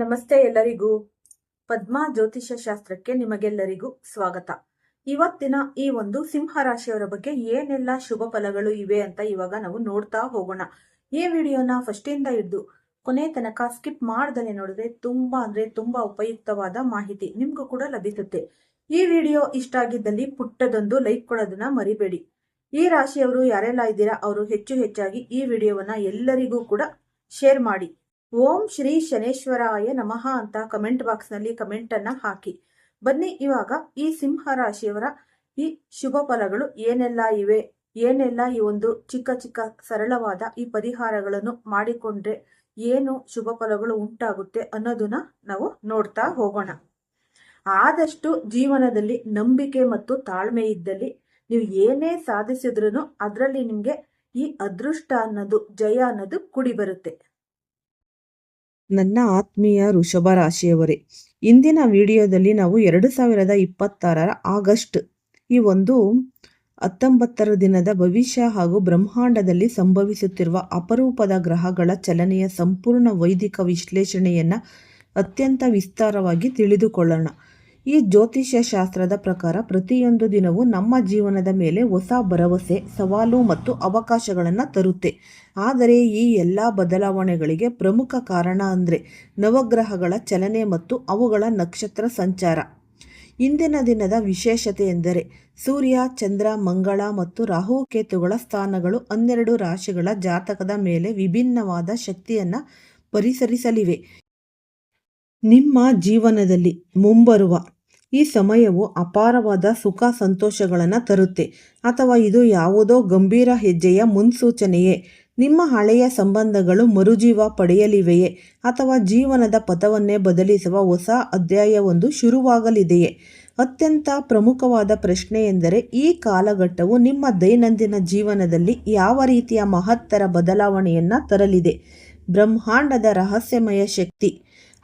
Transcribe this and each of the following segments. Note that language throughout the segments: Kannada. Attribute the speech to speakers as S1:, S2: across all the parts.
S1: ನಮಸ್ತೆ ಎಲ್ಲರಿಗೂ. ಪದ್ಮಾ ಜ್ಯೋತಿಷ್ಯ ಶಾಸ್ತ್ರಕ್ಕೆ ನಿಮಗೆಲ್ಲರಿಗೂ ಸ್ವಾಗತ. ಇವತ್ತಿನ ಈ ಒಂದು ಸಿಂಹ ರಾಶಿಯವರ ಬಗ್ಗೆ ಏನೆಲ್ಲ ಶುಭ ಫಲಗಳು ಇವೆ ಅಂತ ಇವಾಗ ನಾವು ನೋಡ್ತಾ ಹೋಗೋಣ. ಈ ವಿಡಿಯೋನ ಫಸ್ಟ್ ಇಂದ ಹಿಡಿದು ಕೊನೆ ತನಕ ಸ್ಕಿಪ್ ಮಾಡ್ದಲೆ ನೋಡಿದ್ರೆ ತುಂಬಾ ಉಪಯುಕ್ತವಾದ ಮಾಹಿತಿ ನಿಮ್ಗೂ ಕೂಡ ಲಭಿಸುತ್ತೆ. ಈ ವಿಡಿಯೋ ಇಷ್ಟ ಆಗಿದ್ದಲ್ಲಿ ಪುಟ್ಟದೊಂದು ಲೈಕ್ ಕೊಡೋದನ್ನ ಮರಿಬೇಡಿ. ಈ ರಾಶಿಯವರು ಯಾರೆಲ್ಲ ಇದ್ದೀರಾ ಅವರು ಹೆಚ್ಚಾಗಿ ಈ ವಿಡಿಯೋವನ್ನ ಎಲ್ಲರಿಗೂ ಕೂಡ ಶೇರ್ ಮಾಡಿ. ಓಂ ಶ್ರೀ ಶನೇಶ್ವರಾಯ ನಮಃ ಅಂತ ಕಮೆಂಟ್ ಬಾಕ್ಸ್ ನಲ್ಲಿ ಕಮೆಂಟ್ ಅನ್ನ ಹಾಕಿ. ಬನ್ನಿ ಇವಾಗ ಈ ಸಿಂಹ ರಾಶಿಯವರ ಈ ಶುಭ ಫಲಗಳು ಏನೆಲ್ಲ ಇವೆ, ಏನೆಲ್ಲ ಈ ಒಂದು ಚಿಕ್ಕ ಸರಳವಾದ ಈ ಪರಿಹಾರಗಳನ್ನು ಮಾಡಿಕೊಂಡ್ರೆ ಏನು ಶುಭ ಫಲಗಳು ಉಂಟಾಗುತ್ತೆ ಅನ್ನೋದನ್ನ ನಾವು ನೋಡ್ತಾ ಹೋಗೋಣ. ಆದಷ್ಟು ಜೀವನದಲ್ಲಿ ನಂಬಿಕೆ ಮತ್ತು ತಾಳ್ಮೆ ಇದ್ದಲ್ಲಿ ನೀವು ಏನೇ ಸಾಧಿಸಿದ್ರೂ ಅದರಲ್ಲಿ ನಿಮ್ಗೆ ಈ ಅದೃಷ್ಟ ಅನ್ನೋದು, ಜಯ ಅನ್ನೋದು ಕುಡಿ ಬರುತ್ತೆ.
S2: ನನ್ನ ಆತ್ಮೀಯ ವೃಷಭ ರಾಶಿಯವರೇ, ಇಂದಿನ ವಿಡಿಯೋದಲ್ಲಿ ನಾವು 2026 ಆಗಸ್ಟ್ ಈ ಒಂದು 19 ದಿನದ ಭವಿಷ್ಯ ಹಾಗೂ ಬ್ರಹ್ಮಾಂಡದಲ್ಲಿ ಸಂಭವಿಸುತ್ತಿರುವ ಅಪರೂಪದ ಗ್ರಹಗಳ ಚಲನೆಯ ಸಂಪೂರ್ಣ ವೈದಿಕ ವಿಶ್ಲೇಷಣೆಯನ್ನು ಅತ್ಯಂತ ವಿಸ್ತಾರವಾಗಿ ತಿಳಿದುಕೊಳ್ಳೋಣ. ಈ ಜ್ಯೋತಿಷ್ಯ ಶಾಸ್ತ್ರದ ಪ್ರಕಾರ ಪ್ರತಿಯೊಂದು ದಿನವೂ ನಮ್ಮ ಜೀವನದ ಮೇಲೆ ಹೊಸ ಭರವಸೆ, ಸವಾಲು ಮತ್ತು ಅವಕಾಶಗಳನ್ನು ತರುತ್ತೆ. ಆದರೆ ಈ ಎಲ್ಲ ಬದಲಾವಣೆಗಳಿಗೆ ಪ್ರಮುಖ ಕಾರಣ ಅಂದರೆ ನವಗ್ರಹಗಳ ಚಲನೆ ಮತ್ತು ಅವುಗಳ ನಕ್ಷತ್ರ ಸಂಚಾರ. ಇಂದಿನ ದಿನದ ವಿಶೇಷತೆ ಎಂದರೆ ಸೂರ್ಯ, ಚಂದ್ರ, ಮಂಗಳ ಮತ್ತು ರಾಹುಕೇತುಗಳ ಸ್ಥಾನಗಳು 12 ರಾಶಿಗಳ ಜಾತಕದ ಮೇಲೆ ವಿಭಿನ್ನವಾದ ಶಕ್ತಿಯನ್ನು ಪರಿಸರಿಸಲಿವೆ. ನಿಮ್ಮ ಜೀವನದಲ್ಲಿ ಮುಂಬರುವ ಈ ಸಮಯವು ಅಪಾರವಾದ ಸುಖ ಸಂತೋಷಗಳನ್ನು ತರುತ್ತೆ, ಅಥವಾ ಇದು ಯಾವುದೋ ಗಂಭೀರ ಹೆಜ್ಜೆಯ ಮುನ್ಸೂಚನೆಯೇ? ನಿಮ್ಮ ಹಳೆಯ ಸಂಬಂಧಗಳು ಮರುಜೀವ ಪಡೆಯಲಿವೆಯೇ, ಅಥವಾ ಜೀವನದ ಪಥವನ್ನೇ ಬದಲಿಸುವ ಹೊಸ ಅಧ್ಯಾಯವೊಂದು ಶುರುವಾಗಲಿದೆಯೇ? ಅತ್ಯಂತ ಪ್ರಮುಖವಾದ ಪ್ರಶ್ನೆ ಎಂದರೆ ಈ ಕಾಲಘಟ್ಟವು ನಿಮ್ಮ ದೈನಂದಿನ ಜೀವನದಲ್ಲಿ ಯಾವ ರೀತಿಯ ಮಹತ್ತರ ಬದಲಾವಣೆಯನ್ನು ತರಲಿದೆ? ಬ್ರಹ್ಮಾಂಡದ ರಹಸ್ಯಮಯ ಶಕ್ತಿ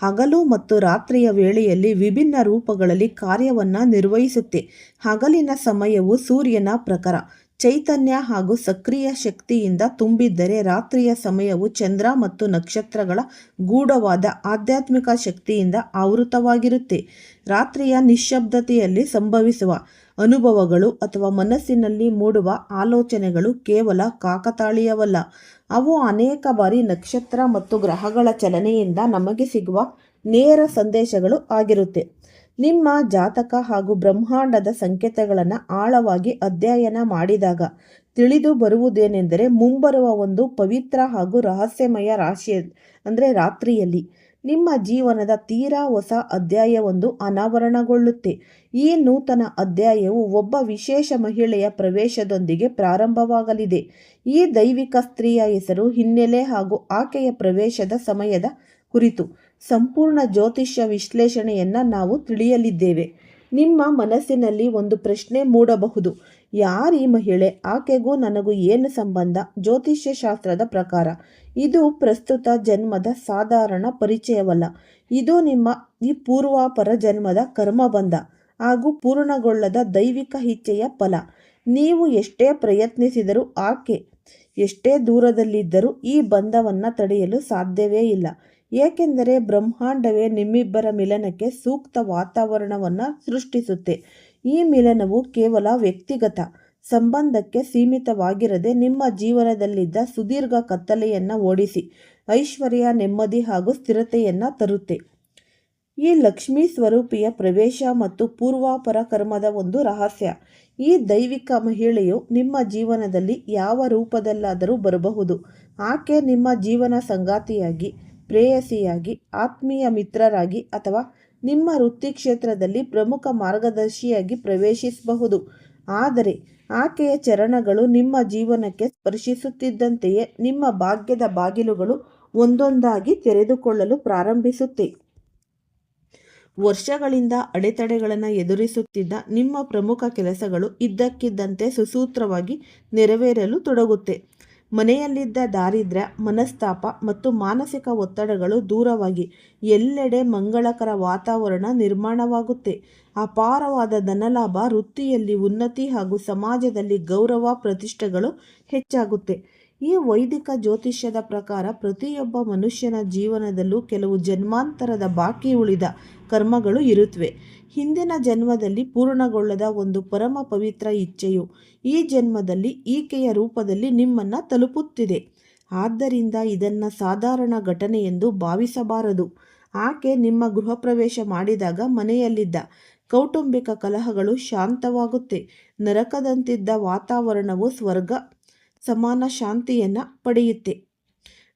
S2: ಹಗಲು ಮತ್ತು ರಾತ್ರಿಯ ವೇಳೆಯಲ್ಲಿ ವಿಭಿನ್ನ ರೂಪಗಳಲ್ಲಿ ಕಾರ್ಯವನ್ನು ನಿರ್ವಹಿಸುತ್ತೆ. ಹಗಲಿನ ಸಮಯವು ಸೂರ್ಯನ ಪ್ರಖರ ಚೈತನ್ಯ ಹಾಗೂ ಸಕ್ರಿಯ ಶಕ್ತಿಯಿಂದ ತುಂಬಿದ್ದರೆ, ರಾತ್ರಿಯ ಸಮಯವು ಚಂದ್ರ ಮತ್ತು ನಕ್ಷತ್ರಗಳ ಗೂಢವಾದ ಆಧ್ಯಾತ್ಮಿಕ ಶಕ್ತಿಯಿಂದ ಆವೃತವಾಗಿರುತ್ತೆ. ರಾತ್ರಿಯ ನಿಶ್ಶಬ್ದತೆಯಲ್ಲಿ ಸಂಭವಿಸುವ ಅನುಭವಗಳು ಅಥವಾ ಮನಸ್ಸಿನಲ್ಲಿ ಮೂಡುವ ಆಲೋಚನೆಗಳು ಕೇವಲ ಕಾಕತಾಳೀಯವಲ್ಲ. ಅವು ಅನೇಕ ಬಾರಿ ನಕ್ಷತ್ರ ಮತ್ತು ಗ್ರಹಗಳ ಚಲನೆಯಿಂದ ನಮಗೆ ಸಿಗುವ ನೇರ ಸಂದೇಶಗಳು ಆಗಿರುತ್ತೆ. ನಿಮ್ಮ ಜಾತಕ ಹಾಗೂ ಬ್ರಹ್ಮಾಂಡದ ಸಂಕೇತಗಳನ್ನು ಆಳವಾಗಿ ಅಧ್ಯಯನ ಮಾಡಿದಾಗ ತಿಳಿದು ಬರುವುದೇನೆಂದರೆ, ಮುಂಬರುವ ಒಂದು ಪವಿತ್ರ ಹಾಗೂ ರಹಸ್ಯಮಯ ರಾತ್ರಿಯಲ್ಲಿ ನಿಮ್ಮ ಜೀವನದ ತೀರಾ ಹೊಸ ಅಧ್ಯಾಯವೊಂದು ಅನಾವರಣಗೊಳ್ಳುತ್ತೆ. ಈ ನೂತನ ಅಧ್ಯಾಯವು ಒಬ್ಬ ವಿಶೇಷ ಮಹಿಳೆಯ ಪ್ರವೇಶದೊಂದಿಗೆ ಪ್ರಾರಂಭವಾಗಲಿದೆ. ಈ ದೈವಿಕ ಸ್ತ್ರೀಯ ಹೆಸರು, ಹಿನ್ನೆಲೆ ಹಾಗೂ ಆಕೆಯ ಪ್ರವೇಶದ ಸಮಯದ ಕುರಿತು ಸಂಪೂರ್ಣ ಜ್ಯೋತಿಷ್ಯ ವಿಶ್ಲೇಷಣೆಯನ್ನು ನಾವು ತಿಳಿಯಲಿದ್ದೇವೆ. ನಿಮ್ಮ ಮನಸ್ಸಿನಲ್ಲಿ ಒಂದು ಪ್ರಶ್ನೆ ಮೂಡಬಹುದು: ಯಾರೀ ಮಹಿಳೆ? ಆಕೆಗೂ ನನಗೂ ಏನು ಸಂಬಂಧ? ಜ್ಯೋತಿಷ್ಯ ಶಾಸ್ತ್ರದ ಪ್ರಕಾರ ಇದು ಪ್ರಸ್ತುತ ಜನ್ಮದ ಸಾಧಾರಣ ಪರಿಚಯವಲ್ಲ. ಇದು ನಿಮ್ಮ ಈ ಪೂರ್ವಾಪರ ಜನ್ಮದ ಕರ್ಮಬಂಧ ಹಾಗೂ ಪೂರ್ಣಗೊಳ್ಳದ ದೈವಿಕ ಇಚ್ಛೆಯ ಫಲ. ನೀವು ಎಷ್ಟೇ ಪ್ರಯತ್ನಿಸಿದರೂ, ಆಕೆ ಎಷ್ಟೇ ದೂರದಲ್ಲಿದ್ದರೂ ಈ ಬಂಧವನ್ನು ತಡೆಯಲು ಸಾಧ್ಯವೇ ಇಲ್ಲ. ಏಕೆಂದರೆ ಬ್ರಹ್ಮಾಂಡವೇ ನಿಮ್ಮಿಬ್ಬರ ಮಿಲನಕ್ಕೆ ಸೂಕ್ತ ವಾತಾವರಣವನ್ನು ಸೃಷ್ಟಿಸುತ್ತೆ. ಈ ಮಿಲನವು ಕೇವಲ ವ್ಯಕ್ತಿಗತ ಸಂಬಂಧಕ್ಕೆ ಸೀಮಿತವಾಗಿರದೆ ನಿಮ್ಮ ಜೀವನದಲ್ಲಿದ್ದ ಸುದೀರ್ಘ ಕತ್ತಲೆಯನ್ನು ಓಡಿಸಿ ಐಶ್ವರ್ಯ, ನೆಮ್ಮದಿ ಹಾಗೂ ಸ್ಥಿರತೆಯನ್ನು ತರುತ್ತೆ. ಈ ಲಕ್ಷ್ಮೀ ಸ್ವರೂಪಿಯ ಪ್ರವೇಶ ಮತ್ತು ಪೂರ್ವಾಪರ ಕರ್ಮದ ಒಂದು ರಹಸ್ಯ. ಈ ದೈವಿಕ ಮಹಿಳೆಯು ನಿಮ್ಮ ಜೀವನದಲ್ಲಿ ಯಾವ ರೂಪದಲ್ಲಾದರೂ ಬರಬಹುದು. ಆಕೆ ನಿಮ್ಮ ಜೀವನ ಸಂಗಾತಿಯಾಗಿ, ಪ್ರೇಯಸಿಯಾಗಿ, ಆತ್ಮೀಯ ಮಿತ್ರರಾಗಿ ಅಥವಾ ನಿಮ್ಮ ವೃತ್ತಿ ಕ್ಷೇತ್ರದಲ್ಲಿ ಪ್ರಮುಖ ಮಾರ್ಗದರ್ಶಿಯಾಗಿ ಪ್ರವೇಶಿಸಬಹುದು. ಆದರೆ ಆಕೆಯ ಚರಣಗಳು ನಿಮ್ಮ ಜೀವನಕ್ಕೆ ಸ್ಪರ್ಶಿಸುತ್ತಿದ್ದಂತೆಯೇ ನಿಮ್ಮ ಭಾಗ್ಯದ ಬಾಗಿಲುಗಳು ಒಂದೊಂದಾಗಿ ತೆರೆದುಕೊಳ್ಳಲು ಪ್ರಾರಂಭಿಸುತ್ತೆ. ವರ್ಷಗಳಿಂದ ಅಡೆತಡೆಗಳನ್ನು ಎದುರಿಸುತ್ತಿದ್ದ ನಿಮ್ಮ ಪ್ರಮುಖ ಕೆಲಸಗಳು ಇದ್ದಕ್ಕಿದ್ದಂತೆ ಸುಸೂತ್ರವಾಗಿ ನೆರವೇರಲು ತೊಡಗುತ್ತೆ. ಮನೆಯಲ್ಲಿದ್ದ ದಾರಿದ್ರ್ಯ, ಮನಸ್ತಾಪ ಮತ್ತು ಮಾನಸಿಕ ಒತ್ತಡಗಳು ದೂರವಾಗಿ ಎಲ್ಲೆಡೆ ಮಂಗಳಕರ ವಾತಾವರಣ ನಿರ್ಮಾಣವಾಗುತ್ತೆ. ಅಪಾರವಾದ ಧನಲಾಭ, ವೃತ್ತಿಯಲ್ಲಿ ಉನ್ನತಿ ಹಾಗೂ ಸಮಾಜದಲ್ಲಿ ಗೌರವ ಪ್ರತಿಷ್ಠೆಗಳು ಹೆಚ್ಚಾಗುತ್ತೆ. ಈ ವೈದಿಕ ಜ್ಯೋತಿಷ್ಯದ ಪ್ರಕಾರ ಪ್ರತಿಯೊಬ್ಬ ಮನುಷ್ಯನ ಜೀವನದಲ್ಲೂ ಕೆಲವು ಜನ್ಮಾಂತರದ ಬಾಕಿ ಉಳಿದ ಕರ್ಮಗಳು ಇರುತ್ತವೆ. ಹಿಂದಿನ ಜನ್ಮದಲ್ಲಿ ಪೂರ್ಣಗೊಳ್ಳದ ಒಂದು ಪರಮ ಪವಿತ್ರ ಇಚ್ಛೆಯು ಈ ಜನ್ಮದಲ್ಲಿ ಈಕೆಯ ರೂಪದಲ್ಲಿ ನಿಮ್ಮನ್ನು ತಲುಪುತ್ತಿದೆ. ಆದ್ದರಿಂದ ಇದನ್ನು ಸಾಧಾರಣ ಘಟನೆ ಎಂದು ಭಾವಿಸಬಾರದು. ಆಕೆ ನಿಮ್ಮ ಗೃಹ ಪ್ರವೇಶ ಮಾಡಿದಾಗ ಮನೆಯಲ್ಲಿದ್ದ ಕೌಟುಂಬಿಕ ಕಲಹಗಳು ಶಾಂತವಾಗುತ್ತೆ. ನರಕದಂತಿದ್ದ ವಾತಾವರಣವು ಸ್ವರ್ಗ ಸಮಾನ ಶಾಂತಿಯನ್ನು ಪಡೆಯುತ್ತೆ.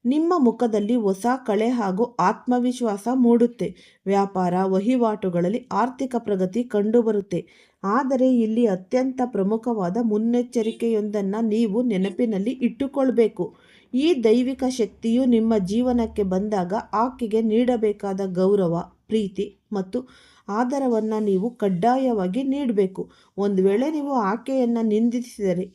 S2: ನಿಮ್ಮ ಮುಖದಲ್ಲಿ ಹೊಸ ಕಳೆ ಹಾಗೂ ಆತ್ಮವಿಶ್ವಾಸ ಮೂಡುತ್ತೆ. ವ್ಯಾಪಾರ ವಹಿವಾಟುಗಳಲ್ಲಿ ಆರ್ಥಿಕ ಪ್ರಗತಿ ಕಂಡುಬರುತ್ತೆ. ಆದರೆ ಇಲ್ಲಿ ಅತ್ಯಂತ ಪ್ರಮುಖವಾದ ಮುನ್ನೆಚ್ಚರಿಕೆಯೊಂದನ್ನು ನೀವು ನೆನಪಿನಲ್ಲಿ ಇಟ್ಟುಕೊಳ್ಬೇಕು. ಈ ದೈವಿಕ ಶಕ್ತಿಯು ನಿಮ್ಮ ಜೀವನಕ್ಕೆ ಬಂದಾಗ ಆಕೆಗೆ ನೀಡಬೇಕಾದ ಗೌರವ, ಪ್ರೀತಿ ಮತ್ತು ಆದರವನ್ನು ನೀವು ಕಡ್ಡಾಯವಾಗಿ ನೀಡಬೇಕು. ಒಂದು ವೇಳೆ ನೀವು ಆಕೆಯನ್ನು ನಿಂದಿಸಿದರೆ,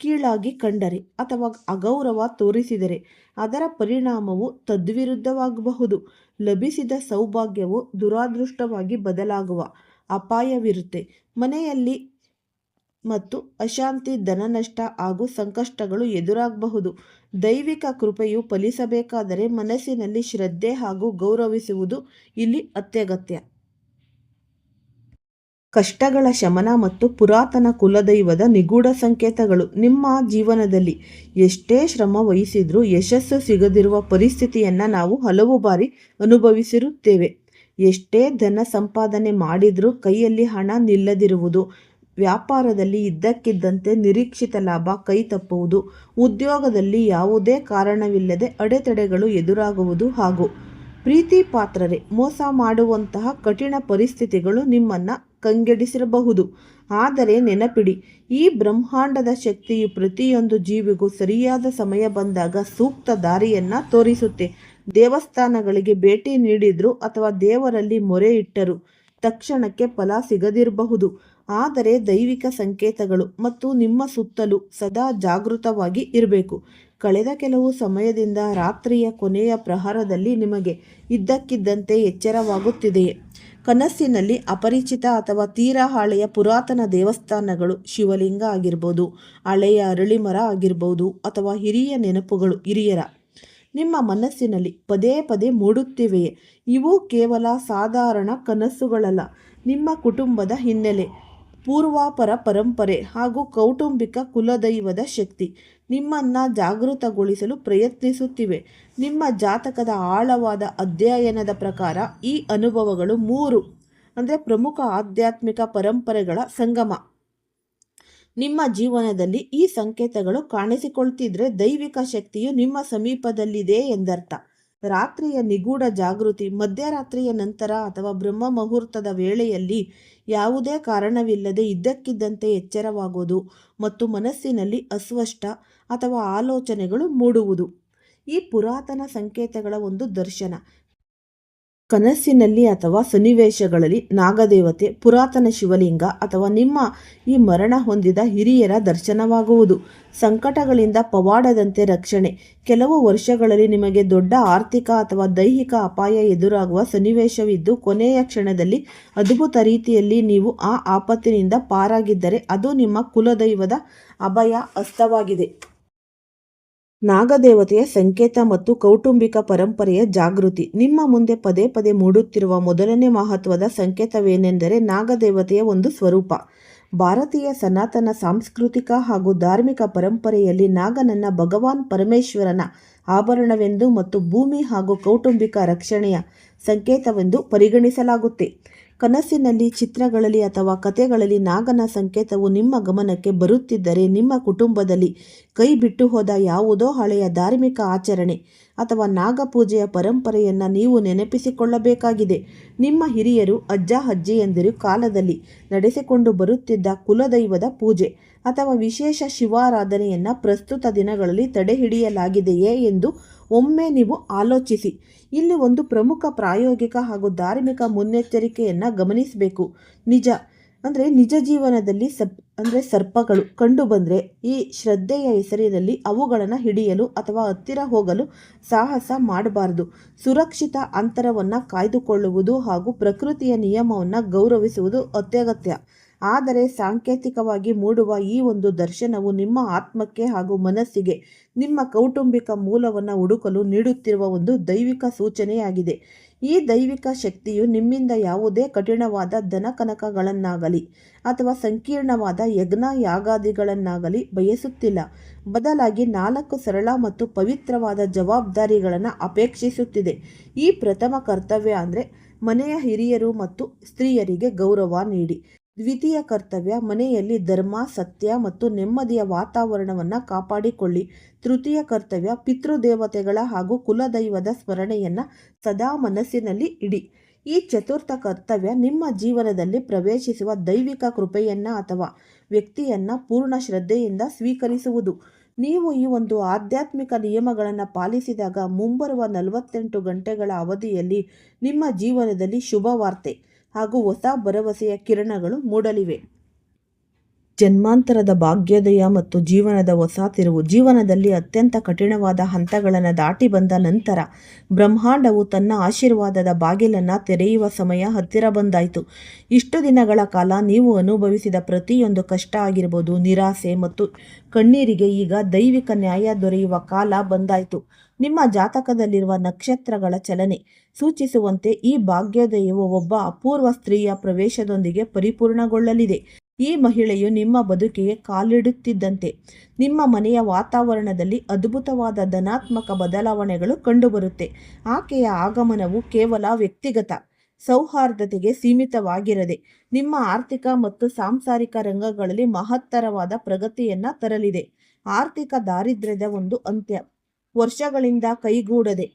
S2: ಕೀಳಾಗಿ ಕಂಡರೆ ಅಥವಾ ಅಗೌರವ ತೋರಿಸಿದರೆ ಅದರ ಪರಿಣಾಮವು ತದ್ವಿರುದ್ಧವಾಗಬಹುದು. ಲಭಿಸಿದ ಸೌಭಾಗ್ಯವು ದುರಾದೃಷ್ಟವಾಗಿ ಬದಲಾಗುವ ಅಪಾಯವಿರುತ್ತೆ. ಮನೆಯಲ್ಲಿ ಮತ್ತು ಅಶಾಂತಿ, ಧನನಷ್ಟ ಹಾಗೂ ಸಂಕಷ್ಟಗಳು ಎದುರಾಗಬಹುದು. ದೈವಿಕ ಕೃಪೆಯು ಫಲಿಸಬೇಕಾದರೆ ಮನಸ್ಸಿನಲ್ಲಿ ಶ್ರದ್ಧೆ ಹಾಗೂ ಗೌರವಿಸುವುದು ಇಲ್ಲಿ ಅತ್ಯಗತ್ಯ. ಕಷ್ಟಗಳ ಶಮನ ಮತ್ತು ಪುರಾತನ ಕುಲದೈವದ ನಿಗೂಢ ಸಂಕೇತಗಳು. ನಿಮ್ಮ ಜೀವನದಲ್ಲಿ ಎಷ್ಟೇ ಶ್ರಮ ವಹಿಸಿದ್ರೂ ಯಶಸ್ಸು ಸಿಗದಿರುವ ಪರಿಸ್ಥಿತಿಯನ್ನು ನಾವು ಹಲವು ಬಾರಿ ಅನುಭವಿಸಿರುತ್ತೇವೆ. ಎಷ್ಟೇ ಧನ ಸಂಪಾದನೆ ಮಾಡಿದ್ರೂ ಕೈಯಲ್ಲಿ ಹಣ ನಿಲ್ಲದಿರುವುದು, ವ್ಯಾಪಾರದಲ್ಲಿ ಇದ್ದಕ್ಕಿದ್ದಂತೆ ನಿರೀಕ್ಷಿತ ಲಾಭ ಕೈ ತಪ್ಪುವುದು, ಉದ್ಯೋಗದಲ್ಲಿ ಯಾವುದೇ ಕಾರಣವಿಲ್ಲದೆ ಅಡೆತಡೆಗಳು ಎದುರಾಗುವುದು ಹಾಗೂ ಪ್ರೀತಿ ಪಾತ್ರರೇ ಮೋಸ ಮಾಡುವಂತಹ ಕಠಿಣ ಪರಿಸ್ಥಿತಿಗಳು ನಿಮ್ಮನ್ನು ಕಂಗೆಡಿಸಿರಬಹುದು. ಆದರೆ ನೆನಪಿಡಿ, ಈ ಬ್ರಹ್ಮಾಂಡದ ಶಕ್ತಿಯು ಪ್ರತಿಯೊಂದು ಜೀವಿಗೂ ಸರಿಯಾದ ಸಮಯ ಬಂದಾಗ ಸೂಕ್ತ ದಾರಿಯನ್ನು ತೋರಿಸುತ್ತೆ. ದೇವಸ್ಥಾನಗಳಿಗೆ ಭೇಟಿ ನೀಡಿದ್ರು ಅಥವಾ ದೇವರಲ್ಲಿ ಮೊರೆ ಇಟ್ಟರು ತಕ್ಷಣಕ್ಕೆ ಫಲ ಸಿಗದಿರಬಹುದು. ಆದರೆ ದೈವಿಕ ಸಂಕೇತಗಳು ಮತ್ತು ನಿಮ್ಮ ಸುತ್ತಲೂ ಸದಾ ಜಾಗೃತವಾಗಿ ಇರಬೇಕು. ಕಳೆದ ಕೆಲವು ಸಮಯದಿಂದ ರಾತ್ರಿಯ ಕೊನೆಯ ಪ್ರಹರದಲ್ಲಿ ನಿಮಗೆ ಇದ್ದಕ್ಕಿದ್ದಂತೆ ಎಚ್ಚರವಾಗುತ್ತಿದೆಯೇ? ಕನಸಿನಲ್ಲಿ ಅಪರಿಚಿತ ಅಥವಾ ತೀರಾ ಹಳೆಯ ಪುರಾತನ ದೇವಸ್ಥಾನಗಳು, ಶಿವಲಿಂಗ ಆಗಿರ್ಬೋದು, ಹಳೆಯ ಅರಳಿಮರ ಆಗಿರ್ಬೋದು ಅಥವಾ ಹಿರಿಯ ನೆನಪುಗಳು ಹಿರಿಯರ ನಿಮ್ಮ ಮನಸ್ಸಿನಲ್ಲಿ ಪದೇ ಪದೇ ಮೂಡುತ್ತಿವೆಯೇ? ಇವು ಕೇವಲ ಸಾಧಾರಣ ಕನಸುಗಳಲ್ಲ. ನಿಮ್ಮ ಕುಟುಂಬದ ಹಿನ್ನೆಲೆ, ಪೂರ್ವಾಪರ ಪರಂಪರೆ ಹಾಗೂ ಕೌಟುಂಬಿಕ ಕುಲದೈವದ ಶಕ್ತಿ ನಿಮ್ಮನ್ನು ಜಾಗೃತಗೊಳಿಸಲು ಪ್ರಯತ್ನಿಸುತ್ತಿವೆ. ನಿಮ್ಮ ಜಾತಕದ ಆಳವಾದ ಅಧ್ಯಯನದ ಪ್ರಕಾರ ಈ ಅನುಭವಗಳು 3 ಪ್ರಮುಖ ಆಧ್ಯಾತ್ಮಿಕ ಪರಂಪರೆಗಳ ಸಂಗಮ. ನಿಮ್ಮ ಜೀವನದಲ್ಲಿ ಈ ಸಂಕೇತಗಳು ಕಾಣಿಸಿಕೊಳ್ತಿದ್ರೆ ದೈವಿಕ ಶಕ್ತಿಯು ನಿಮ್ಮ ಸಮೀಪದಲ್ಲಿದೆ ಎಂದರ್ಥ. ರಾತ್ರಿಯ ನಿಗೂಢ ಜಾಗೃತಿ, ಮಧ್ಯರಾತ್ರಿಯ ನಂತರ ಅಥವಾ ಬ್ರಹ್ಮ ಮುಹೂರ್ತದ ವೇಳೆಯಲ್ಲಿ ಯಾವುದೇ ಕಾರಣವಿಲ್ಲದೆ ಇದ್ದಕ್ಕಿದ್ದಂತೆ ಎಚ್ಚರವಾಗುವುದು ಮತ್ತು ಮನಸ್ಸಿನಲ್ಲಿ ಅಸ್ಪಷ್ಟ ಅಥವಾ ಆಲೋಚನೆಗಳು ಮೂಡುವುದು ಈ ಪುರಾತನ ಸಂಕೇತಗಳ ಒಂದು ದರ್ಶನ. ಕನಸಿನಲ್ಲಿ ಅಥವಾ ಸನ್ನಿವೇಶಗಳಲ್ಲಿ ನಾಗದೇವತೆ, ಪುರಾತನ ಶಿವಲಿಂಗ ಅಥವಾ ನಿಮ್ಮ ಈ ಮರಣ ಹೊಂದಿದ ಹಿರಿಯರ ದರ್ಶನವಾಗುವುದು. ಸಂಕಟಗಳಿಂದ ಪವಾಡದಂತೆ ರಕ್ಷಣೆ. ಕೆಲವು ವರ್ಷಗಳಲ್ಲಿ ನಿಮಗೆ ದೊಡ್ಡ ಆರ್ಥಿಕ ಅಥವಾ ದೈಹಿಕ ಅಪಾಯ ಎದುರಾಗುವ ಸನ್ನಿವೇಶವಿದ್ದು ಕೊನೆಯ ಕ್ಷಣದಲ್ಲಿ ಅದ್ಭುತ ರೀತಿಯಲ್ಲಿ ನೀವು ಆ ಆಪತ್ತಿನಿಂದ ಪಾರಾಗಿದ್ದರೆ ಅದು ನಿಮ್ಮ ಕುಲದೈವದ ಅಭಯ ಹಸ್ತವಾಗಿದೆ. ನಾಗದೇವತೆಯ ಸಂಕೇತ ಮತ್ತು ಕೌಟುಂಬಿಕ ಪರಂಪರೆಯ ಜಾಗೃತಿ. ನಿಮ್ಮ ಮುಂದೆ ಪದೇ ಪದೇ ಮೂಡುತ್ತಿರುವ ಮೊದಲನೇ ಮಹತ್ವದ ಸಂಕೇತವೇನೆಂದರೆ ನಾಗದೇವತೆಯ ಒಂದು ಸ್ವರೂಪ. ಭಾರತೀಯ ಸನಾತನ ಸಾಂಸ್ಕೃತಿಕ ಹಾಗೂ ಧಾರ್ಮಿಕ ಪರಂಪರೆಯಲ್ಲಿ ನಾಗನನ್ನ ಭಗವಾನ್ ಪರಮೇಶ್ವರನ ಆಭರಣವೆಂದು ಮತ್ತು ಭೂಮಿ ಹಾಗೂ ಕೌಟುಂಬಿಕ ರಕ್ಷಣೆಯ ಸಂಕೇತವೆಂದು ಪರಿಗಣಿಸಲಾಗುತ್ತೆ. ಕನಸಿನಲ್ಲಿ, ಚಿತ್ರಗಳಲ್ಲಿ ಅಥವಾ ಕಥೆಗಳಲ್ಲಿ ನಾಗನ ಸಂಕೇತವು ನಿಮ್ಮ ಗಮನಕ್ಕೆ ಬರುತ್ತಿದ್ದರೆ ನಿಮ್ಮ ಕುಟುಂಬದಲ್ಲಿ ಕೈ ಬಿಟ್ಟು ಹೋದ ಯಾವುದೋ ಹಳೆಯ ಧಾರ್ಮಿಕ ಆಚರಣೆ ಅಥವಾ ನಾಗಪೂಜೆಯ ಪರಂಪರೆಯನ್ನು ನೀವು ನೆನಪಿಸಿಕೊಳ್ಳಬೇಕಾಗಿದೆ. ನಿಮ್ಮ ಹಿರಿಯರು, ಅಜ್ಜ ಅಜ್ಜಿಯಂದಿರು ಕಾಲದಲ್ಲಿ ನಡೆಸಿಕೊಂಡು ಬರುತ್ತಿದ್ದ ಕುಲದೈವದ ಪೂಜೆ ಅಥವಾ ವಿಶೇಷ ಶಿವಾರಾಧನೆಯನ್ನು ಪ್ರಸ್ತುತ ದಿನಗಳಲ್ಲಿ ತಡೆಹಿಡಿಯಲಾಗಿದೆಯೇ ಎಂದು ಒಮ್ಮೆ ನೀವು ಆಲೋಚಿಸಿ. ಇಲ್ಲಿ ಒಂದು ಪ್ರಮುಖ ಪ್ರಾಯೋಗಿಕ ಹಾಗೂ ಧಾರ್ಮಿಕ ಮುನ್ನೆಚ್ಚರಿಕೆಯನ್ನು ಗಮನಿಸಬೇಕು. ನಿಜ ಜೀವನದಲ್ಲಿ ಸರ್ಪಗಳು ಕಂಡುಬಂದರೆ ಈ ಶ್ರದ್ಧೆಯ ಹೆಸರಿನಲ್ಲಿ ಅವುಗಳನ್ನು ಹಿಡಿಯಲು ಅಥವಾ ಹತ್ತಿರ ಹೋಗಲು ಸಾಹಸ ಮಾಡಬಾರದು. ಸುರಕ್ಷಿತ ಅಂತರವನ್ನು ಕಾಯ್ದುಕೊಳ್ಳುವುದು ಹಾಗೂ ಪ್ರಕೃತಿಯ ನಿಯಮವನ್ನು ಗೌರವಿಸುವುದು ಅತ್ಯಗತ್ಯ. ಆದರೆ ಸಾಂಕೇತಿಕವಾಗಿ ಮೂಡುವ ಈ ಒಂದು ದರ್ಶನವು ನಿಮ್ಮ ಆತ್ಮಕ್ಕೆ ಹಾಗೂ ಮನಸ್ಸಿಗೆ ನಿಮ್ಮ ಕೌಟುಂಬಿಕ ಮೂಲವನ್ನು ಹುಡುಕಲು ನೀಡುತ್ತಿರುವ ಒಂದು ದೈವಿಕ ಸೂಚನೆಯಾಗಿದೆ. ಈ ದೈವಿಕ ಶಕ್ತಿಯು ನಿಮ್ಮಿಂದ ಯಾವುದೇ ಕಠಿಣವಾದ ಧನಕನಕಗಳನ್ನಾಗಲಿ ಅಥವಾ ಸಂಕೀರ್ಣವಾದ ಯಜ್ಞ ಯಾಗಾದಿಗಳನ್ನಾಗಲಿ ಬಯಸುತ್ತಿಲ್ಲ. ಬದಲಾಗಿ 4 ಸರಳ ಮತ್ತು ಪವಿತ್ರವಾದ ಜವಾಬ್ದಾರಿಗಳನ್ನು ಅಪೇಕ್ಷಿಸುತ್ತಿದೆ. ಈ ಪ್ರಥಮ ಕರ್ತವ್ಯ ಅಂದರೆ ಮನೆಯ ಹಿರಿಯರು ಮತ್ತು ಸ್ತ್ರೀಯರಿಗೆ ಗೌರವ ನೀಡಿ. ದ್ವಿತೀಯ ಕರ್ತವ್ಯ ಮನೆಯಲ್ಲಿ ಧರ್ಮ, ಸತ್ಯ ಮತ್ತು ನೆಮ್ಮದಿಯ ವಾತಾವರಣವನ್ನು ಕಾಪಾಡಿಕೊಳ್ಳಿ. ತೃತೀಯ ಕರ್ತವ್ಯ ಪಿತೃದೇವತೆಗಳ ಹಾಗೂ ಕುಲದೈವದ ಸ್ಮರಣೆಯನ್ನು ಸದಾ ಮನಸ್ಸಿನಲ್ಲಿ ಇಡಿ. ಈ ಚತುರ್ಥ ಕರ್ತವ್ಯ ನಿಮ್ಮ ಜೀವನದಲ್ಲಿ ಪ್ರವೇಶಿಸುವ ದೈವಿಕ ಕೃಪೆಯನ್ನು ಅಥವಾ ವ್ಯಕ್ತಿಯನ್ನು ಪೂರ್ಣ ಶ್ರದ್ಧೆಯಿಂದ ಸ್ವೀಕರಿಸುವುದು. ನೀವು ಈ ಒಂದು ಆಧ್ಯಾತ್ಮಿಕ ನಿಯಮಗಳನ್ನು ಪಾಲಿಸಿದಾಗ ಮುಂಬರುವ 48 ಗಂಟೆಗಳ ಅವಧಿಯಲ್ಲಿ ನಿಮ್ಮ ಜೀವನದಲ್ಲಿ ಶುಭವಾರ್ತೆ ಹಾಗೂ ಹೊಸ ಭರವಸೆಯ ಕಿರಣಗಳು ಮೂಡಲಿವೆ. ಜನ್ಮಾಂತರದ ಭಾಗ್ಯೋದಯ ಮತ್ತು ಜೀವನದ ಹೊಸ ತಿರುವು. ಜೀವನದಲ್ಲಿ ಅತ್ಯಂತ ಕಠಿಣವಾದ ಹಂತಗಳನ್ನು ದಾಟಿ ಬಂದ ನಂತರ ಬ್ರಹ್ಮಾಂಡವು ತನ್ನ ಆಶೀರ್ವಾದದ ಬಾಗಿಲನ್ನು ತೆರೆಯುವ ಸಮಯ ಹತ್ತಿರ ಬಂದಾಯಿತು. ಇಷ್ಟು ದಿನಗಳ ಕಾಲ ನೀವು ಅನುಭವಿಸಿದ ಪ್ರತಿಯೊಂದು ಕಷ್ಟ ಆಗಿರ್ಬೋದು, ನಿರಾಸೆ ಮತ್ತು ಕಣ್ಣೀರಿಗೆ ಈಗ ದೈವಿಕ ನ್ಯಾಯ ದೊರೆಯುವ ಕಾಲ ಬಂದಾಯಿತು. ನಿಮ್ಮ ಜಾತಕದಲ್ಲಿರುವ ನಕ್ಷತ್ರಗಳ ಚಲನೆ ಸೂಚಿಸುವಂತೆ ಈ ಭಾಗ್ಯೋದಯವು ಒಬ್ಬ ಅಪೂರ್ವ ಸ್ತ್ರೀಯ ಪ್ರವೇಶದೊಂದಿಗೆ ಪರಿಪೂರ್ಣಗೊಳ್ಳಲಿದೆ. ಈ ಮಹಿಳೆಯು ನಿಮ್ಮ ಬದುಕಿಗೆ ಕಾಲಿಡುತ್ತಿದ್ದಂತೆ ನಿಮ್ಮ ಮನೆಯ ವಾತಾವರಣದಲ್ಲಿ ಅದ್ಭುತವಾದ ಧನಾತ್ಮಕ ಬದಲಾವಣೆಗಳು ಕಂಡುಬರುತ್ತೆ. ಆಕೆಯ ಆಗಮನವು ಕೇವಲ ವ್ಯಕ್ತಿಗತ ಸೌಹಾರ್ದತೆಗೆ ಸೀಮಿತವಾಗಿರದೆ ನಿಮ್ಮ ಆರ್ಥಿಕ ಮತ್ತು ಸಾಂಸಾರಿಕ ರಂಗಗಳಲ್ಲಿ ಮಹತ್ತರವಾದ ಪ್ರಗತಿಯನ್ನು ತರಲಿದೆ. ಆರ್ಥಿಕ ದಾರಿದ್ರ್ಯದ ಒಂದು ಅಂತ್ಯ. ವರ್ಷಗಳಿಂದ ಕೈಗೂಡದೆ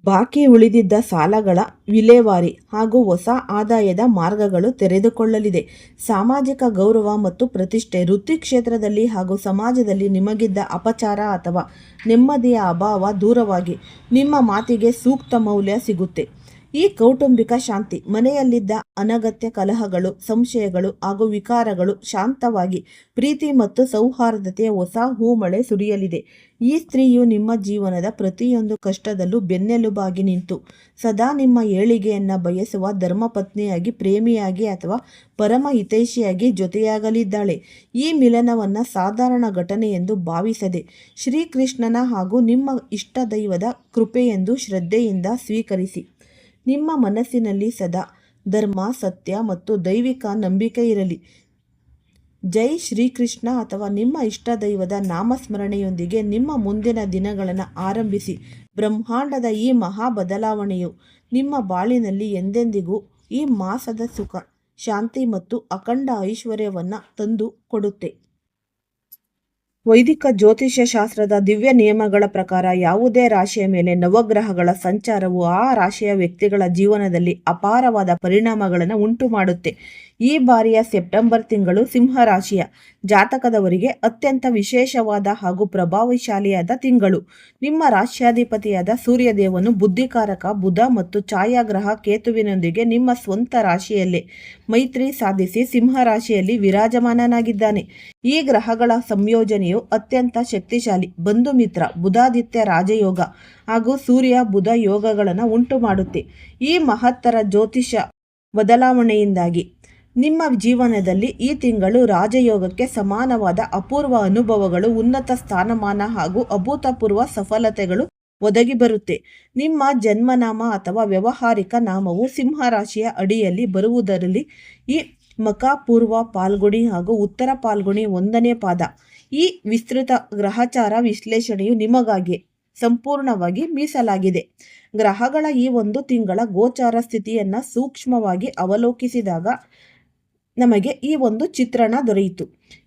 S2: ಬಾಕಿ ಉಳಿದಿದ್ದ ಸಾಲಗಳ ವಿಲೇವಾರಿ ಹಾಗೂ ಹೊಸ ಆದಾಯದ ಮಾರ್ಗಗಳು ತೆರೆದುಕೊಳ್ಳಲಿದೆ. ಸಾಮಾಜಿಕ ಗೌರವ ಮತ್ತು ಪ್ರತಿಷ್ಠೆ. ವೃತ್ತಿ ಕ್ಷೇತ್ರದಲ್ಲಿ ಹಾಗೂ ಸಮಾಜದಲ್ಲಿ ನಿಮಗಿದ್ದ ಅಪಚಾರ ಅಥವಾ ನೆಮ್ಮದಿಯ ಅಭಾವ ದೂರವಾಗಿ ನಿಮ್ಮ ಮಾತಿಗೆ ಸೂಕ್ತ ಮೌಲ್ಯ ಸಿಗುತ್ತೆ. ಈ ಕೌಟುಂಬಿಕ ಶಾಂತಿ. ಮನೆಯಲ್ಲಿದ್ದ ಅನಗತ್ಯ ಕಲಹಗಳು, ಸಂಶಯಗಳು ಹಾಗೂ ವಿಕಾರಗಳು ಶಾಂತವಾಗಿ ಪ್ರೀತಿ ಮತ್ತು ಸೌಹಾರ್ದತೆಯ ಹೊಸ ಹೂಮಳೆ ಸುರಿಯಲಿದೆ. ಈ ಸ್ತ್ರೀಯು ನಿಮ್ಮ ಜೀವನದ ಪ್ರತಿಯೊಂದು ಕಷ್ಟದಲ್ಲೂ ಬೆನ್ನೆಲುಬಾಗಿ ನಿಂತು ಸದಾ ನಿಮ್ಮ ಏಳಿಗೆಯನ್ನು ಬಯಸುವ ಧರ್ಮಪತ್ನಿಯಾಗಿ, ಪ್ರೇಮಿಯಾಗಿ ಅಥವಾ ಪರಮ ಹಿತೈಷಿಯಾಗಿ ಜೊತೆಯಾಗಲಿದ್ದಾಳೆ. ಈ ಮಿಲನವನ್ನು ಸಾಧಾರಣ ಘಟನೆ ಎಂದು ಭಾವಿಸದೆ ಶ್ರೀಕೃಷ್ಣನ ಹಾಗೂ ನಿಮ್ಮ ಇಷ್ಟ ದೈವದ ಕೃಪೆಯೆಂದು ಶ್ರದ್ಧೆಯಿಂದ ಸ್ವೀಕರಿಸಿ. ನಿಮ್ಮ ಮನಸ್ಸಿನಲ್ಲಿ ಸದಾ ಧರ್ಮ, ಸತ್ಯ ಮತ್ತು ದೈವಿಕ ನಂಬಿಕೆ ಇರಲಿ. ಜೈ ಶ್ರೀಕೃಷ್ಣ ಅಥವಾ ನಿಮ್ಮ ಇಷ್ಟ ದೈವದ ನಾಮಸ್ಮರಣೆಯೊಂದಿಗೆ ನಿಮ್ಮ ಮುಂದಿನ ದಿನಗಳನ್ನು ಆರಂಭಿಸಿ. ಬ್ರಹ್ಮಾಂಡದ ಈ ಮಹಾ ಬದಲಾವಣೆಯು ನಿಮ್ಮ ಬಾಳಿನಲ್ಲಿ ಎಂದೆಂದಿಗೂ ಈ ಮಾಸದ ಸುಖ, ಶಾಂತಿ ಮತ್ತು ಅಖಂಡ ಐಶ್ವರ್ಯವನ್ನು ತಂದು ಕೊಡುತ್ತೆ. ವೈದಿಕ ಜ್ಯೋತಿಷ್ಯ ಶಾಸ್ತ್ರದ ದಿವ್ಯ ನಿಯಮಗಳ ಪ್ರಕಾರ ಯಾವುದೇ ರಾಶಿಯ ಮೇಲೆ ನವಗ್ರಹಗಳ ಸಂಚಾರವು ಆ ರಾಶಿಯ ವ್ಯಕ್ತಿಗಳ ಜೀವನದಲ್ಲಿ ಅಪಾರವಾದ ಪರಿಣಾಮಗಳನ್ನು ಉಂಟು ಮಾಡುತ್ತೆ. ಈ ಬಾರಿಯ ಸೆಪ್ಟೆಂಬರ್ ತಿಂಗಳು ಸಿಂಹ ರಾಶಿಯ ಜಾತಕದವರಿಗೆ ಅತ್ಯಂತ ವಿಶೇಷವಾದ ಹಾಗೂ ಪ್ರಭಾವಶಾಲಿಯಾದ ತಿಂಗಳು. ನಿಮ್ಮ ರಾಶ್ಯಾಧಿಪತಿಯಾದ ಸೂರ್ಯದೇವನು ಬುದ್ಧಿಕಾರಕ ಬುಧ ಮತ್ತು ಛಾಯಾಗ್ರಹ ಕೇತುವಿನೊಂದಿಗೆ ನಿಮ್ಮ ಸ್ವಂತ ರಾಶಿಯಲ್ಲೇ ಮೈತ್ರಿ ಸಾಧಿಸಿ ಸಿಂಹ ರಾಶಿಯಲ್ಲಿ ವಿರಾಜಮಾನನಾಗಿದ್ದಾನೆ. ಈ ಗ್ರಹಗಳ ಸಂಯೋಜನೆಯು ಅತ್ಯಂತ ಶಕ್ತಿಶಾಲಿ ಬಂಧು ಮಿತ್ರ ಬುಧಾದಿತ್ಯ ರಾಜಯೋಗ ಹಾಗೂ ಸೂರ್ಯ ಬುಧ ಯೋಗಗಳನ್ನು ಉಂಟು ಮಾಡುತ್ತೆ. ಈ ಮಹತ್ತರ ಜ್ಯೋತಿಷ ಬದಲಾವಣೆಯಿಂದಾಗಿ ನಿಮ್ಮ ಜೀವನದಲ್ಲಿ ಈ ತಿಂಗಳು ರಾಜಯೋಗಕ್ಕೆ ಸಮಾನವಾದ ಅಪೂರ್ವ ಅನುಭವಗಳು, ಉನ್ನತ ಸ್ಥಾನಮಾನ ಹಾಗೂ ಅಭೂತಪೂರ್ವ ಸಫಲತೆಗಳು ಒದಗಿ ಬರುತ್ತೆ. ನಿಮ್ಮ ಜನ್ಮನಾಮ ಅಥವಾ ವ್ಯಾವಹಾರಿಕ ನಾಮವು ಸಿಂಹ ರಾಶಿಯ ಅಡಿಯಲ್ಲಿ ಬರುವುದರಲ್ಲಿ ಈ ಮಕ, ಪೂರ್ವ ಪಾಲ್ಗುಣಿ ಹಾಗೂ ಉತ್ತರ ಪಾಲ್ಗುಣಿ 1ನೇ ಪಾದ. ಈ ವಿಸ್ತೃತ ಗ್ರಹಚಾರ ವಿಶ್ಲೇಷಣೆಯು ನಿಮಗಾಗಿ ಸಂಪೂರ್ಣವಾಗಿ ಮೀಸಲಾಗಿದೆ. ಗ್ರಹಗಳ ಈ ಒಂದು ತಿಂಗಳ ಗೋಚಾರ ಸ್ಥಿತಿಯನ್ನು ಸೂಕ್ಷ್ಮವಾಗಿ ಅವಲೋಕಿಸಿದಾಗ ನಮಗೆ ಈ ಒಂದು ಚಿತ್ರಣ ದೊರೆಯಿತು.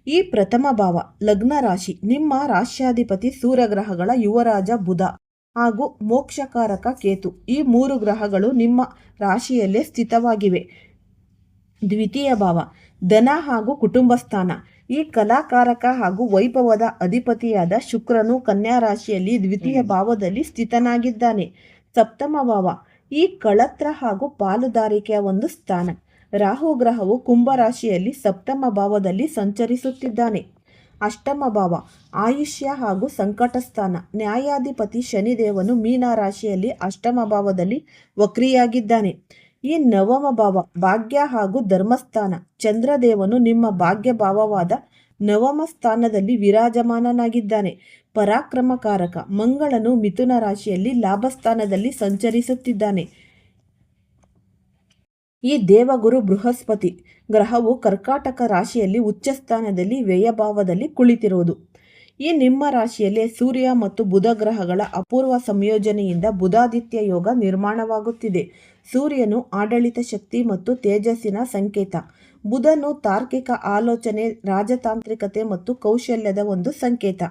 S2: ಈ ಪ್ರಥಮ ಭಾವ ಲಗ್ನ ರಾಶಿ. ನಿಮ್ಮ ರಾಶ್ಯಾಧಿಪತಿ ಸೂರ್ಯಗ್ರಹಗಳ ಯುವರಾಜ ಬುಧ ಹಾಗೂ ಮೋಕ್ಷಕಾರಕ ಕೇತು ಈ 3 ಗ್ರಹಗಳು ನಿಮ್ಮ ರಾಶಿಯಲ್ಲೇ ಸ್ಥಿತವಾಗಿವೆ. ದ್ವಿತೀಯ ಭಾವ ಧನ ಹಾಗೂ ಕುಟುಂಬ ಸ್ಥಾನ. ಈ ಕಲಾಕಾರಕ ಹಾಗೂ ವೈಭವದ ಅಧಿಪತಿಯಾದ ಶುಕ್ರನು ಕನ್ಯಾ ರಾಶಿಯಲ್ಲಿ ದ್ವಿತೀಯ ಭಾವದಲ್ಲಿ ಸ್ಥಿತನಾಗಿದ್ದಾನೆ. ಸಪ್ತಮ ಭಾವ ಈ ಕಳತ್ರ ಹಾಗೂ ಪಾಲುದಾರಿಕೆಯ ಒಂದು ಸ್ಥಾನ. ರಾಹು ಗ್ರಹವು ಕುಂಭ ರಾಶಿಯಲ್ಲಿ ಸಪ್ತಮ ಭಾವದಲ್ಲಿ ಸಂಚರಿಸುತ್ತಿದ್ದಾನೆ. ಅಷ್ಟಮ ಭಾವ ಆಯುಷ್ಯ ಹಾಗೂ ಸಂಕಟ ಸ್ಥಾನ. ನ್ಯಾಯಾಧಿಪತಿ ಶನಿದೇವನು ಮೀನ ರಾಶಿಯಲ್ಲಿ ಅಷ್ಟಮ ಭಾವದಲ್ಲಿ ವಕ್ರಿಯಾಗಿದ್ದಾನೆ. ಈ ನವಮ ಭಾವ ಭಾಗ್ಯ ಹಾಗೂ ಧರ್ಮಸ್ಥಾನ. ಚಂದ್ರದೇವನು ನಿಮ್ಮ ಭಾಗ್ಯ ಭಾವವಾದ ನವಮ ಸ್ಥಾನದಲ್ಲಿ ವಿರಾಜಮಾನನಾಗಿದ್ದಾನೆ. ಪರಾಕ್ರಮಕಾರಕ ಮಂಗಳನು ಮಿಥುನ ರಾಶಿಯಲ್ಲಿ ಲಾಭಸ್ಥಾನದಲ್ಲಿ ಸಂಚರಿಸುತ್ತಿದ್ದಾನೆ. ಈ ದೇವಗುರು ಬೃಹಸ್ಪತಿ ಗ್ರಹವು ಕರ್ಕಾಟಕ ರಾಶಿಯಲ್ಲಿ ಉಚ್ಚಸ್ಥಾನದಲ್ಲಿ ವ್ಯಯಭಾವದಲ್ಲಿ ಕುಳಿತಿರುವುದು. ಈ ನಿಮ್ಮ ರಾಶಿಯಲ್ಲಿ ಸೂರ್ಯ ಮತ್ತು ಬುಧ ಗ್ರಹಗಳ ಅಪೂರ್ವ ಸಂಯೋಜನೆಯಿಂದ ಬುಧಾದಿತ್ಯ ಯೋಗ ನಿರ್ಮಾಣವಾಗುತ್ತಿದೆ. ಸೂರ್ಯನು ಆಡಳಿತ ಶಕ್ತಿ ಮತ್ತು ತೇಜಸ್ಸಿನ ಸಂಕೇತ. ಬುಧನು ತಾರ್ಕಿಕ ಆಲೋಚನೆ, ರಾಜತಾಂತ್ರಿಕತೆ ಮತ್ತು ಕೌಶಲ್ಯದ ಒಂದು ಸಂಕೇತ.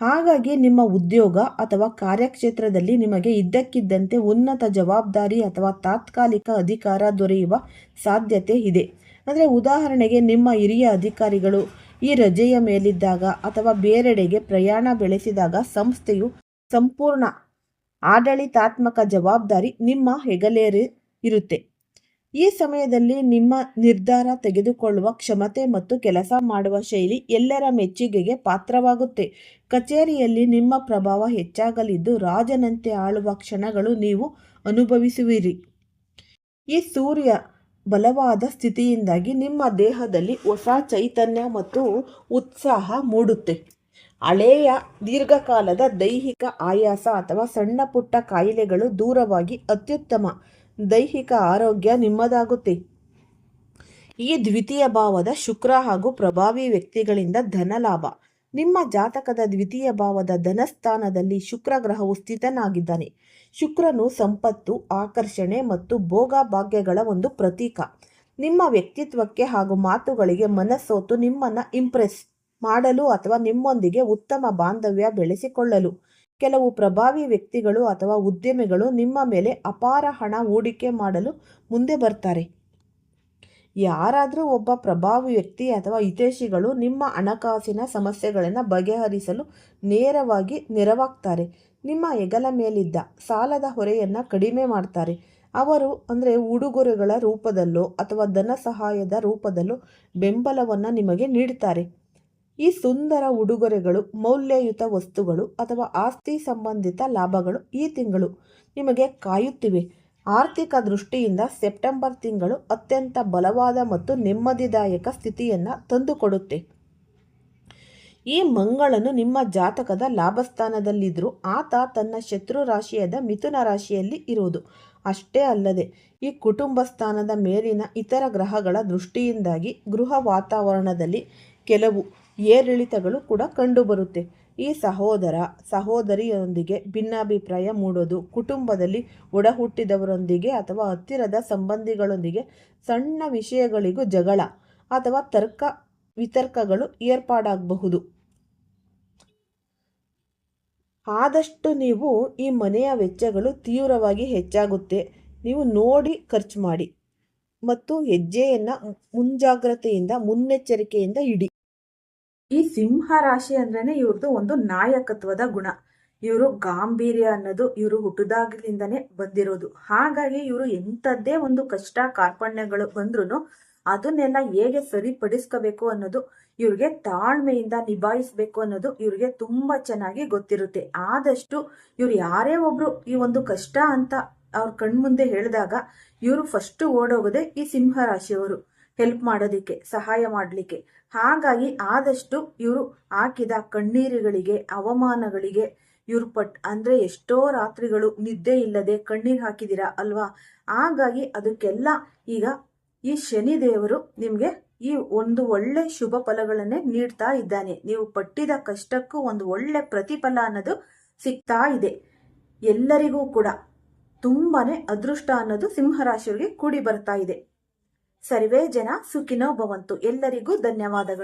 S2: ಹಾಗಾಗಿ ನಿಮ್ಮ ಉದ್ಯೋಗ ಅಥವಾ ಕಾರ್ಯಕ್ಷೇತ್ರದಲ್ಲಿ ನಿಮಗೆ ಇದ್ದಕ್ಕಿದ್ದಂತೆ ಉನ್ನತ ಜವಾಬ್ದಾರಿ ಅಥವಾ ತಾತ್ಕಾಲಿಕ ಅಧಿಕಾರ ದೊರೆಯುವ ಸಾಧ್ಯತೆ ಇದೆ. ಅಂದರೆ ಉದಾಹರಣೆಗೆ, ನಿಮ್ಮ ಹಿರಿಯ ಅಧಿಕಾರಿಗಳು ಈ ರಜೆಯ ಮೇಲಿದ್ದಾಗ ಅಥವಾ ಬೇರೆಡೆಗೆ ಪ್ರಯಾಣ ಬೆಳೆಸಿದಾಗ ಸಂಸ್ಥೆಯು ಸಂಪೂರ್ಣ ಆಡಳಿತಾತ್ಮಕ ಜವಾಬ್ದಾರಿ ನಿಮ್ಮ ಹೆಗಲೇರಿ ಇರುತ್ತೆ. ಈ ಸಮಯದಲ್ಲಿ ನಿಮ್ಮ ನಿರ್ಧಾರ ತೆಗೆದುಕೊಳ್ಳುವ ಕ್ಷಮತೆ ಮತ್ತು ಕೆಲಸ ಮಾಡುವ ಶೈಲಿ ಎಲ್ಲರ ಮೆಚ್ಚುಗೆಗೆ ಪಾತ್ರವಾಗುತ್ತೆ. ಕಚೇರಿಯಲ್ಲಿ ನಿಮ್ಮ ಪ್ರಭಾವ ಹೆಚ್ಚಾಗಲಿದ್ದು ರಾಜನಂತೆ ಆಳುವ ಕ್ಷಣಗಳು ನೀವು ಅನುಭವಿಸುವಿರಿ. ಈ ಸೂರ್ಯ ಬಲವಾದ ಸ್ಥಿತಿಯಿಂದಾಗಿ ನಿಮ್ಮ ದೇಹದಲ್ಲಿ ಹೊಸ ಚೈತನ್ಯ ಮತ್ತು ಉತ್ಸಾಹ ಮೂಡುತ್ತೆ. ಹಳೆಯ ದೀರ್ಘಕಾಲದ ದೈಹಿಕ ಆಯಾಸ ಅಥವಾ ಸಣ್ಣ ಪುಟ್ಟ ಕಾಯಿಲೆಗಳು ದೂರವಾಗಿ ಅತ್ಯುತ್ತಮ ದೈಹಿಕ ಆರೋಗ್ಯ ನಿಮ್ಮದಾಗುತ್ತೆ. ಈ ದ್ವಿತೀಯ ಭಾವದ ಶುಕ್ರ ಹಾಗೂ ಪ್ರಭಾವಿ ವ್ಯಕ್ತಿಗಳಿಂದ ಧನಲಾಭ. ನಿಮ್ಮ ಜಾತಕದ ದ್ವಿತೀಯ ಭಾವದ ಧನಸ್ಥಾನದಲ್ಲಿ ಶುಕ್ರ ಗ್ರಹವು ಸ್ಥಿತನಾಗಿದ್ದಾನೆ. ಶುಕ್ರನು ಸಂಪತ್ತು, ಆಕರ್ಷಣೆ ಮತ್ತು ಭೋಗ ಭಾಗ್ಯಗಳ ಒಂದು ಪ್ರತೀಕ. ನಿಮ್ಮ ವ್ಯಕ್ತಿತ್ವಕ್ಕೆ ಹಾಗೂ ಮಾತುಗಳಿಗೆ ಮನಸೋತು ನಿಮ್ಮನ್ನು ಇಂಪ್ರೆಸ್ ಮಾಡಲು ಅಥವಾ ನಿಮ್ಮೊಂದಿಗೆ ಉತ್ತಮ ಬಾಂಧವ್ಯ ಬೆಳೆಸಿಕೊಳ್ಳಲು ಕೆಲವು ಪ್ರಭಾವಿ ವ್ಯಕ್ತಿಗಳು ಅಥವಾ ಉದ್ಯಮಿಗಳು ನಿಮ್ಮ ಮೇಲೆ ಅಪಾರ ಹಣ ಹೂಡಿಕೆ ಮಾಡಲು ಮುಂದೆ ಬರ್ತಾರೆ. ಯಾರಾದರೂ ಒಬ್ಬ ಪ್ರಭಾವಿ ವ್ಯಕ್ತಿ ಅಥವಾ ಹಿತೈಷಿಗಳು ನಿಮ್ಮ ಹಣಕಾಸಿನ ಸಮಸ್ಯೆಗಳನ್ನು ಬಗೆಹರಿಸಲು ನೇರವಾಗಿ ನೆರವಾಗ್ತಾರೆ. ನಿಮ್ಮ ಹೆಗಲ ಮೇಲಿದ್ದ ಸಾಲದ ಹೊರೆಯನ್ನು ಕಡಿಮೆ ಮಾಡ್ತಾರೆ. ಅವರು ಉಡುಗೊರೆಗಳ ರೂಪದಲ್ಲೋ ಅಥವಾ ಧನ ಸಹಾಯದ ರೂಪದಲ್ಲೋ ಬೆಂಬಲವನ್ನು ನಿಮಗೆ ನೀಡ್ತಾರೆ. ಈ ಸುಂದರ ಉಡುಗೊರೆಗಳು, ಮೌಲ್ಯಯುತ ವಸ್ತುಗಳು ಅಥವಾ ಆಸ್ತಿ ಸಂಬಂಧಿತ ಲಾಭಗಳು ಈ ತಿಂಗಳು ನಿಮಗೆ ಕಾಯುತ್ತಿವೆ. ಆರ್ಥಿಕ ದೃಷ್ಟಿಯಿಂದ ಸೆಪ್ಟೆಂಬರ್ ತಿಂಗಳು ಅತ್ಯಂತ ಬಲವಾದ ಮತ್ತು ನೆಮ್ಮದಿದಾಯಕ ಸ್ಥಿತಿಯನ್ನು ತಂದುಕೊಡುತ್ತೆ. ಈ ಮಂಗಳನು ನಿಮ್ಮ ಜಾತಕದ ಲಾಭಸ್ಥಾನದಲ್ಲಿದ್ದರೂ ಆತ ತನ್ನ ಶತ್ರು ರಾಶಿಯಾದ ಮಿಥುನ ರಾಶಿಯಲ್ಲಿ ಇರುವುದು ಅಷ್ಟೇ ಅಲ್ಲದೆ ಈ ಕುಟುಂಬ ಸ್ಥಾನದ ಮೇಲಿನ ಇತರ ಗ್ರಹಗಳ ದೃಷ್ಟಿಯಿಂದಾಗಿ ಗೃಹ ವಾತಾವರಣದಲ್ಲಿ ಕೆಲವು ಏರಿಳಿತಗಳು ಕೂಡ ಕಂಡುಬರುತ್ತೆ. ಈ ಸಹೋದರ ಸಹೋದರಿಯರೊಂದಿಗೆ ಭಿನ್ನಾಭಿಪ್ರಾಯ ಮೂಡೋದು, ಕುಟುಂಬದಲ್ಲಿ ಒಡ ಹುಟ್ಟಿದವರೊಂದಿಗೆ ಅಥವಾ ಹತ್ತಿರದ ಸಂಬಂಧಿಗಳೊಂದಿಗೆ ಸಣ್ಣ ವಿಷಯಗಳಿಗೂ ಜಗಳ ಅಥವಾ ತರ್ಕ ವಿತರ್ಕಗಳು ಏರ್ಪಾಡಾಗಬಹುದು. ಆದಷ್ಟು ನೀವು ಈ ಮನೆಯ ವೆಚ್ಚಗಳು ತೀವ್ರವಾಗಿ ಹೆಚ್ಚಾಗುತ್ತೆ. ನೀವು ನೋಡಿ ಖರ್ಚು ಮಾಡಿ ಮತ್ತು ಹೆಜ್ಜೆಯನ್ನು ಮುಂಜಾಗ್ರತೆಯಿಂದ ಮುನ್ನೆಚ್ಚರಿಕೆಯಿಂದ ಇಡಿ.
S1: ಈ ಸಿಂಹ ರಾಶಿ ಅಂದ್ರೇನೆ ಇವ್ರದ್ದು ಒಂದು ನಾಯಕತ್ವದ ಗುಣ. ಇವರು ಗಾಂಭೀರ್ಯ ಅನ್ನೋದು ಇವರು ಹುಟ್ಟದಾಗ್ಲಿಂದನೇ ಬಂದಿರೋದು. ಹಾಗಾಗಿ ಇವರು ಎಂಥದ್ದೇ ಒಂದು ಕಷ್ಟ ಕಾರ್ಪಣ್ಯಗಳು ಬಂದ್ರು ಅದನ್ನೆಲ್ಲ ಹೇಗೆ ಸರಿಪಡಿಸ್ಕೋಬೇಕು ಅನ್ನೋದು, ಇವ್ರಿಗೆ ತಾಳ್ಮೆಯಿಂದ ನಿಭಾಯಿಸ್ಬೇಕು ಅನ್ನೋದು ಇವ್ರಿಗೆ ತುಂಬಾ ಚೆನ್ನಾಗಿ ಗೊತ್ತಿರುತ್ತೆ. ಆದಷ್ಟು ಇವ್ರು ಯಾರೇ ಒಬ್ರು ಈ ಒಂದು ಕಷ್ಟ ಅಂತ ಅವ್ರ ಕಣ್ಮುಂದೆ ಹೇಳಿದಾಗ ಇವರು ಫಸ್ಟ್ ಓಡೋಗೋದೆ ಈ ಸಿಂಹ ರಾಶಿಯವರು, ಹೆಲ್ಪ್ ಮಾಡೋದಿಕ್ಕೆ, ಸಹಾಯ ಮಾಡಲಿಕ್ಕೆ. ಹಾಗಾಗಿ ಆದಷ್ಟು ಇವರು ಹಾಕಿದ ಕಣ್ಣೀರುಗಳಿಗೆ, ಅವಮಾನಗಳಿಗೆ ಇವ್ರು ಎಷ್ಟೋ ರಾತ್ರಿಗಳು ನಿದ್ದೆ ಇಲ್ಲದೆ ಕಣ್ಣೀರು ಹಾಕಿದ್ದೀರಾ ಅಲ್ವಾ. ಹಾಗಾಗಿ ಅದಕ್ಕೆಲ್ಲ ಈಗ ಈ ಶನಿದೇವರು ನಿಮಗೆ ಈ ಒಂದು ಒಳ್ಳೆ ಶುಭ ಫಲಗಳನ್ನೇ ನೀಡ್ತಾ ಇದ್ದಾನೆ. ನೀವು ಪಟ್ಟಿದ ಕಷ್ಟಕ್ಕೂ ಒಂದು ಒಳ್ಳೆ ಪ್ರತಿಫಲ ಅನ್ನೋದು ಸಿಗ್ತಾ ಇದೆ. ಎಲ್ಲರಿಗೂ ಕೂಡ ತುಂಬಾನೇ ಅದೃಷ್ಟ ಅನ್ನೋದು ಸಿಂಹರಾಶಿಯವರಿಗೆ ಕೂಡಿ ಬರ್ತಾ ಇದೆ. ಸರ್ವೇ ಜನ ಸುಖಿನೋ ಭವಂತು. ಎಲ್ಲರಿಗೂ ಧನ್ಯವಾದಗಳು.